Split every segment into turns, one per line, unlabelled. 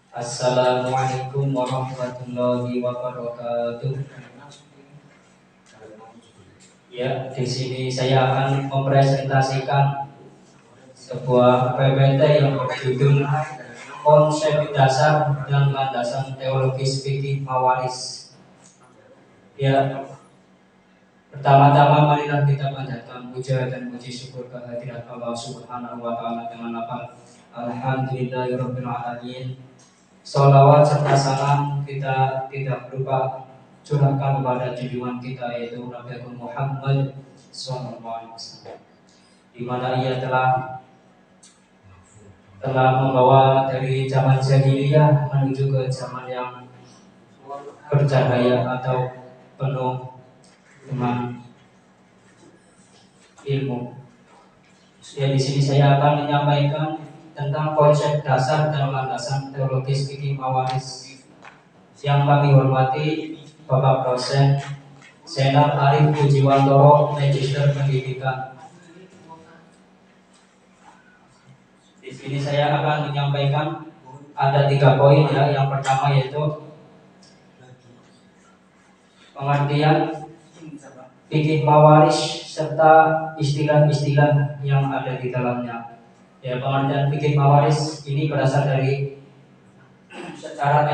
Assalamualaikum warahmatullahi wabarakatuh. Ya, di sini saya akan mempresentasikan sebuah PPT yang berjudul Konsep Dasar dan Landasan Teologis Fikih Mawaris. Ya, pertama-tama marilah kita panjatkan puja dan puji syukur kehadirat Allah Subhanahu wa taala dengan lafaz Alhamdulillahirabbil alamin. Sholawat serta salam kita tidak lupa curahkan kepada junjungan kita yaitu Nabi Muhammad SAW, di mana ia telah membawa dari zaman jahiliyah menuju ke zaman yang bercahaya atau penuh dengan ilmu. Ya, di sini saya akan menyampaikan tentang konsep dasar dan landasan teologis fikih mawaris. Yang kami hormati Bapak Dosen Zainal Arif Pujiwantoro, Magister Pendidikan. Di sini saya akan menyampaikan ada 3 poin ya. Yang pertama yaitu pengertian fikih mawaris serta istilah-istilah yang ada di dalamnya. Ya, pengertian fikih mawaris ini berasal dari secara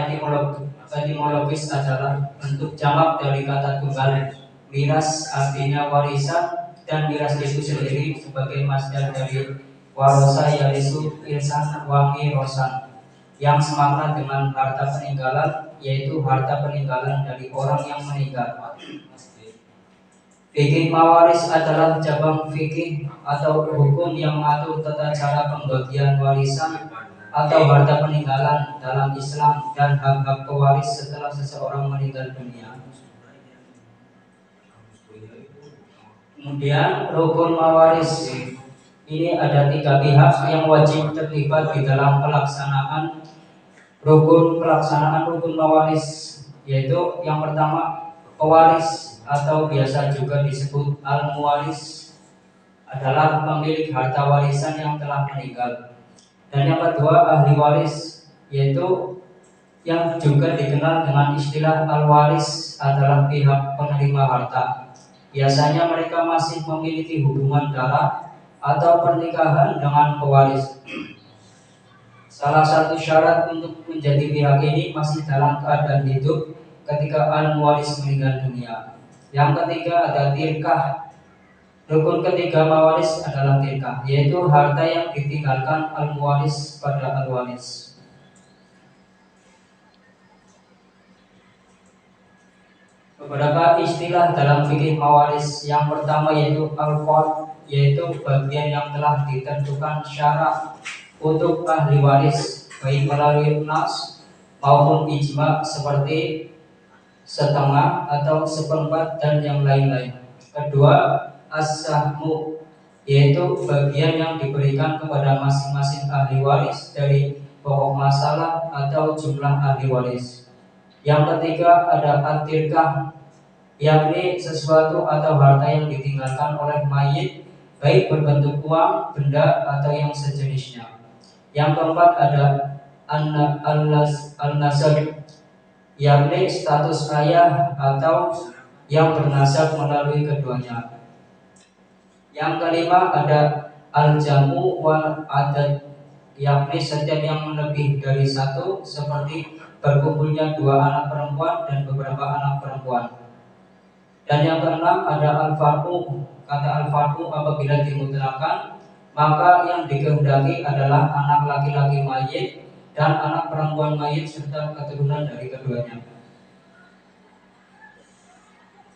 etimologis adalah bentuk jamak dari kata tunggal miras, artinya warisan, dan miras itu sendiri sebagai masdar dari warosa yarisu irsan wangi rosan, yang semakna dengan harta peninggalan, yaitu harta peninggalan dari orang yang meninggal. Fikih mawaris adalah cabang fikih atau hukum yang mengatur tata cara pembagian warisan atau harta peninggalan dalam Islam dan hak-hak pewaris setelah seseorang meninggal dunia. Kemudian rukun mawaris ini ada 3 pihak yang wajib terlibat di dalam pelaksanaan rukun mawaris, yaitu yang pertama pewaris atau biasa juga disebut al-muwaris adalah pemilik harta warisan yang telah meninggal. Dan yang kedua ahli waris, yaitu yang juga dikenal dengan istilah al-waris adalah pihak penerima harta. Biasanya mereka masih memiliki hubungan darah atau pernikahan dengan pewaris. Salah satu syarat untuk menjadi pihak ini masih dalam keadaan hidup ketika al-muwaris meninggal dunia. Yang ketiga ada tirkah. Rukun ketiga mawaris adalah tirkah, yaitu harta yang ditinggalkan al-muwaris pada al-waris. Beberapa istilah dalam fikih mawaris. Yang pertama yaitu al-fard, yaitu bagian yang telah ditentukan syarat untuk ahli waris baik melalui nas maupun ijma seperti setengah atau seperempat dan yang lain-lain. Kedua, as-sahmu, yaitu bagian yang diberikan kepada masing-masing ahli waris dari pokok masalah atau jumlah ahli waris. Yang ketiga ada at-tirkah, yakni sesuatu atau harta yang ditinggalkan oleh mayit baik berbentuk uang, benda atau yang sejenisnya. Yang keempat ada al-nasab, yakni status ayah atau yang bernasab melalui keduanya. Yang kelima ada al-jamu wal adad, yakni setiap yang lebih dari satu, seperti berkumpulnya 2 anak perempuan dan beberapa anak perempuan. Dan yang keenam ada al-farqu. Kata al-farqu apabila dimutlakkan, maka yang dikehendaki adalah anak laki-laki mayit dan anak perempuan mayit serta keturunan dari keduanya.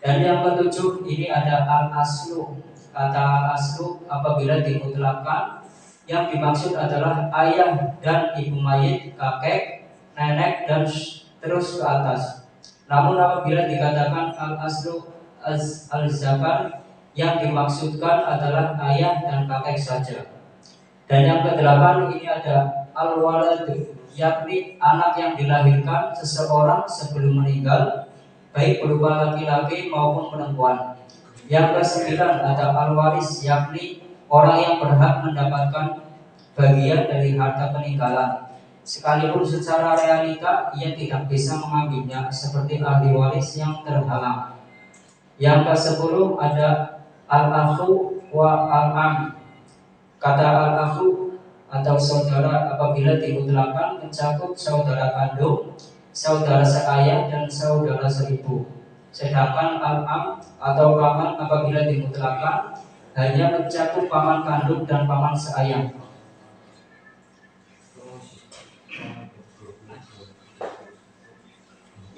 Dan yang ketujuh ini ada al-aslu. Kata al-aslu apabila dimutlakkan, yang dimaksud adalah ayah dan ibu mayit, kakek, nenek, dan terus ke atas. Namun apabila dikatakan al-aslu al-zakar, yang dimaksudkan adalah ayah dan kakek saja. Dan yang kedelapan ini ada al-walad, yakni anak yang dilahirkan seseorang sebelum meninggal, baik berupa laki-laki maupun perempuan. Yang kesembilan ada al-waris, yakni orang yang berhak mendapatkan bagian dari harta peninggalan. sekalipun secara realita ia tidak bisa mengambilnya seperti ahli waris yang terhalang. Yang ke-10 ada al-akhu wa al-am. Kata al-akhu atau saudara apabila dimutlakkan mencakup saudara kandung, saudara seayah dan saudara seibu. Sedangkan al-am atau paman apabila dimutlakkan hanya mencakup paman kandung dan paman seayah.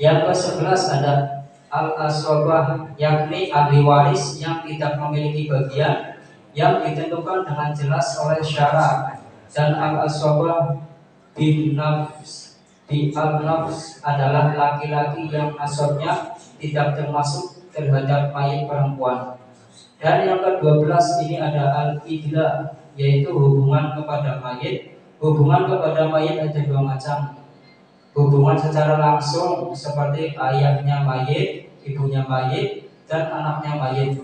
Yang ke-11 ada al-asobah, yakni ahli waris yang tidak memiliki bagian yang ditentukan dengan jelas oleh syarat. Dan al-asobah bin nafs, di al-nafs adalah laki-laki yang nasabnya tidak termasuk terhadap mayit perempuan. Dan yang ke-12 ini ada al-idla, yaitu hubungan kepada mayit. Hubungan kepada mayit ada dua macam. Hubungan secara langsung seperti ayahnya mayit, ibunya mayit, dan anaknya mayit.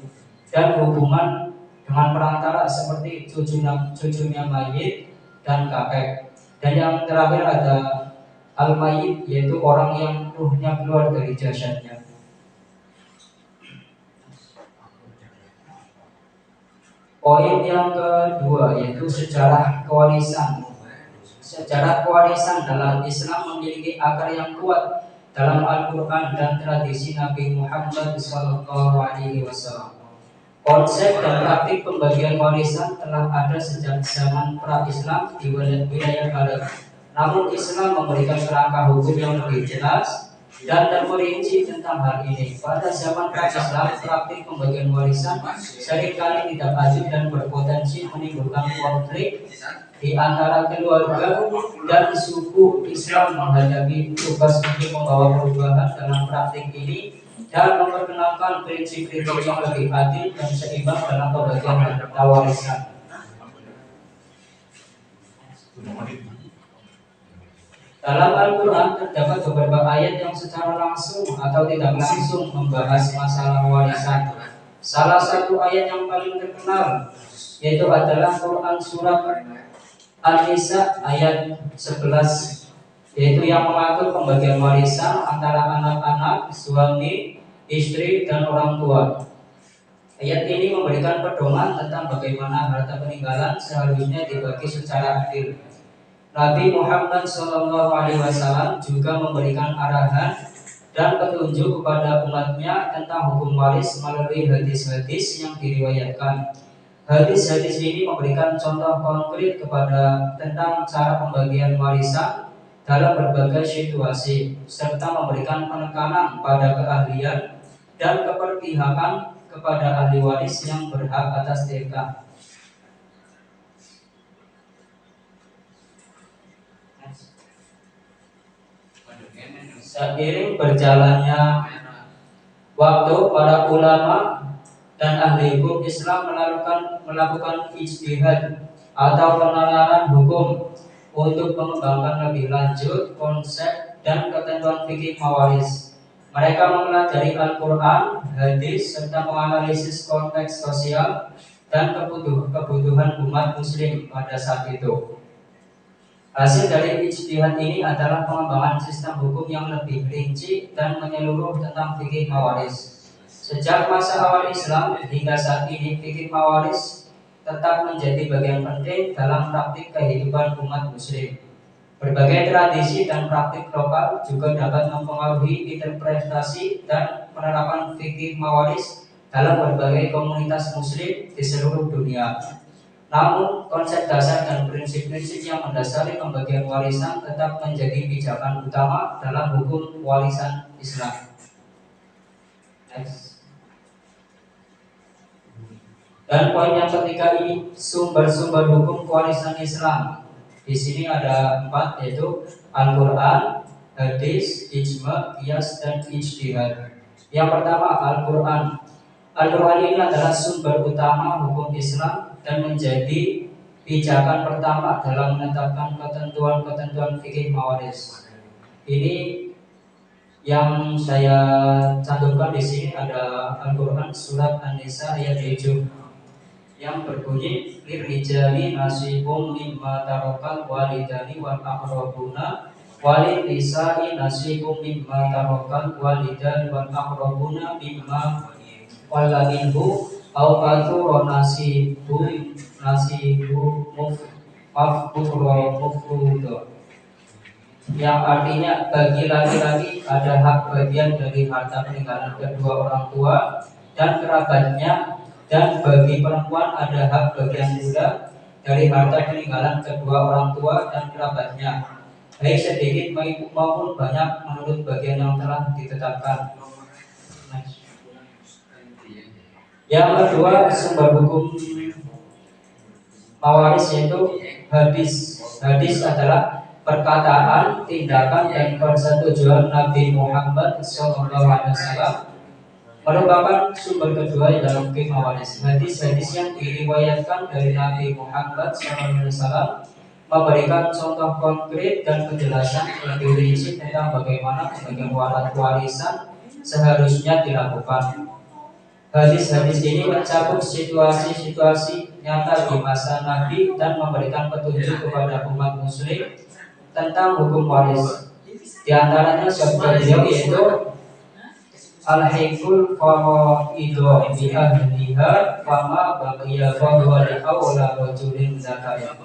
Dan hubungan dengan perantara seperti cucunya mayit dan kakek. Dan yang terakhir ada al-mayit, yaitu orang yang ruhnya keluar dari jasadnya. Poin yang kedua yaitu sejarah kewarisan. Sejarah kewarisan dalam Islam memiliki akar yang kuat dalam Al-Quran dan tradisi Nabi Muhammad SAW. Konsep dan praktik pembagian warisan telah ada sejak zaman pra-Islam di wilayah Arab. Namun Islam memberikan kerangka hukum yang lebih jelas dan terperinci tentang hal ini. Pada zaman pra-Islam, praktik pembagian warisan seringkali tidak adil dan berpotensi menimbulkan konflik di antara keluarga dan suku. Islam menghadapi tugas untuk membawa perubahan dalam praktik ini dan memperkenalkan prinsip-prinsip yang lebih adil dan seimbang dalam pembagian harta warisan. Dalam Al-Quran terdapat beberapa ayat yang secara langsung atau tidak langsung membahas masalah warisan. Salah satu ayat yang paling terkenal yaitu adalah Quran surat An-Nisa ayat 11, yaitu yang mengatur pembagian warisan antara anak-anak, suami, istri, dan orang tua. Ayat ini memberikan pedoman tentang bagaimana harta peninggalan seharusnya dibagi secara adil. Nabi Muhammad SAW juga memberikan arahan dan petunjuk kepada umatnya tentang hukum waris melalui hadis-hadis yang diriwayatkan. Hadis-hadis ini memberikan contoh konkret tentang cara pembagian warisan dalam berbagai situasi, serta memberikan penekanan pada keahlian dan keperpihakan kepada ahli waris yang berhak atas harta. Seiring berjalannya waktu, para ulama dan ahli hukum Islam melakukan ijtihad atau penalaran hukum untuk mengembangkan lebih lanjut konsep dan ketentuan fikih mawaris. Mereka mempelajari Al-Quran, hadis, serta menganalisis konteks sosial dan kebutuhan umat muslim pada saat itu. Hasil dari ijtihad ini adalah pengembangan sistem hukum yang lebih rinci dan menyeluruh tentang fikih mawaris. Sejak masa awal Islam hingga saat ini, fikih mawaris tetap menjadi bagian penting dalam praktik kehidupan umat muslim. Berbagai tradisi dan praktik lokal juga dapat mempengaruhi interpretasi dan penerapan fikih mawaris dalam berbagai komunitas muslim di seluruh dunia. Namun, konsep dasar dan prinsip-prinsip yang mendasari pembagian warisan tetap menjadi pijakan utama dalam hukum warisan Islam. Next. Dan poin yang ketiga ini sumber-sumber hukum kewarisan Islam. Di sini ada 4, yaitu Al-Quran, hadis, ijma, qiyas, dan ijtihad. Yang pertama Al-Quran. Al-Quran ini adalah sumber utama hukum Islam dan menjadi pijakan pertama dalam menetapkan ketentuan-ketentuan fikih mawaris. Ini yang saya cantumkan di sini ada Al-Quran surat An-Nisa ayat 7. yang berbunyi lirijali nasibum mimma tarakal walidani wal aqrabuna walin nisa'i nasibum mimma tarakal walidani wal aqrabuna mimma walakinhu au katsura nasibu mafruḍ, yang artinya bagi laki-laki ada hak bagian dari harta peninggalan kedua orang tua dan kerabatnya, dan bagi perempuan ada hak bagian pula dari harta peninggalan kedua orang tua dan kerabatnya, baik sedikit maupun banyak menurut bagian yang telah ditetapkan. Yang kedua, sumber hukum mawaris yaitu hadis. Hadis adalah perkataan, tindakan, dan persetujuan Nabi Muhammad SAW, merupakan sumber kedua dalam hukum mawaris. Hadis-hadis yang diriwayatkan dari Nabi Muhammad SAW memberikan contoh konkret dan penjelasan lebih rinci tentang bagaimana pembagian warisan seharusnya dilakukan. Hadis-hadis ini mencakup situasi-situasi nyata di masa Nabi dan memberikan petunjuk kepada umat muslim tentang hukum waris. Di antaranya sabda beliau yaitu al-haqqul faraidu bi ahliha fama baqiya fa huwa li aula rajulin zakaya,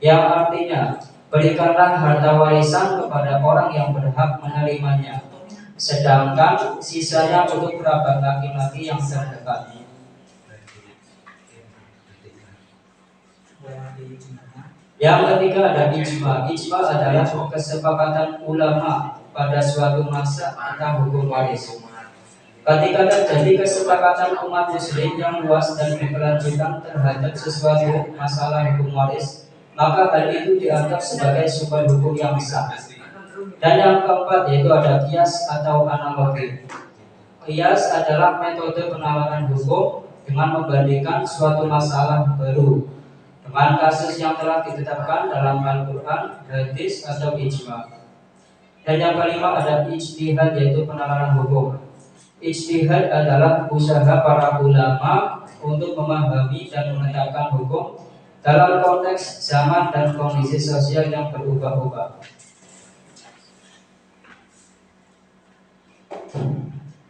yang artinya berikanlah harta warisan kepada orang yang berhak menerimanya, sedangkan sisanya untuk kerabat laki-laki yang terdekat. Yang ketiga ada ijma. Ijma adalah kesepakatan ulama pada suatu masa tentang hukum waris. Ketika terjadi kesepakatan umat muslim yang luas dan berkelanjutan terhadap sesuatu masalah hukum waris, maka hal itu dianggap sebagai sumber hukum yang sah. Dan yang keempat yaitu ada qiyas atau analogi. Qiyas adalah metode penalaran hukum dengan membandingkan suatu masalah baru dengan kasus yang telah ditetapkan dalam Al-Quran, hadis, atau ijma. Dan yang kelima ada ijtihad yaitu penalaran hukum. Ijtihad adalah usaha para ulama untuk memahami dan menetapkan hukum dalam konteks zaman dan kondisi sosial yang berubah-ubah.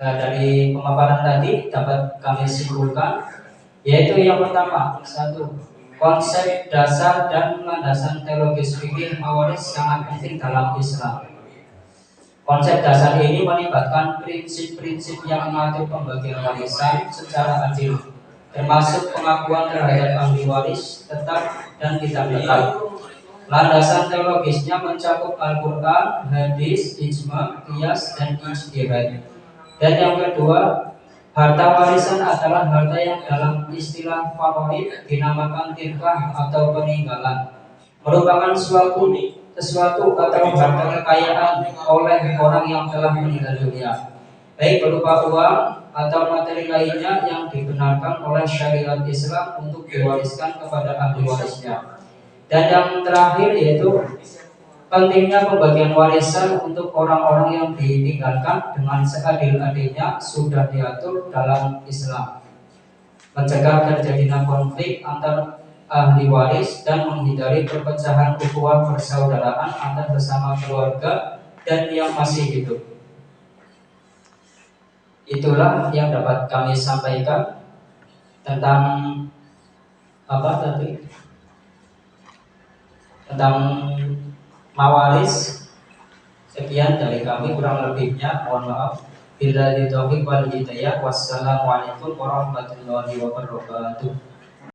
Nah, dari pemaparan tadi dapat kami simpulkan yaitu yang pertama, satu, konsep dasar dan landasan teologis fikih mawaris sangat penting dalam Islam. Konsep dasar ini melibatkan prinsip-prinsip yang mengatur pembagian warisan secara adil, termasuk pengakuan terhadap ahli waris tetap dan tidak tetap. Landasan teologisnya mencakup Al-Quran, hadis, ijma, qiyas, dan ijtihad. Dan yang kedua, harta warisan adalah harta yang dalam istilah faraid dinamakan tirkah atau peninggalan, merupakan sesuatu atau harta kekayaan oleh orang yang telah meninggal dunia, baik berupa uang atau materi lainnya yang dibenarkan oleh syariat Islam untuk diwariskan kepada ahli warisnya. Dan yang terakhir yaitu pentingnya pembagian warisan untuk orang-orang yang ditinggalkan dengan seadil-adilnya sudah diatur dalam Islam, mencegah terjadinya konflik antar ahli waris dan menghindari perpecahan ukhuwah persaudaraan antar sesama keluarga dan yang masih hidup. Itulah yang dapat kami sampaikan tentang apa tadi? Tentang mawaris. Sekian dari kami, kurang lebihnya mohon maaf. Billahi taufiq wal hidayah. Wassalamualaikum warahmatullahi wabarakatuh.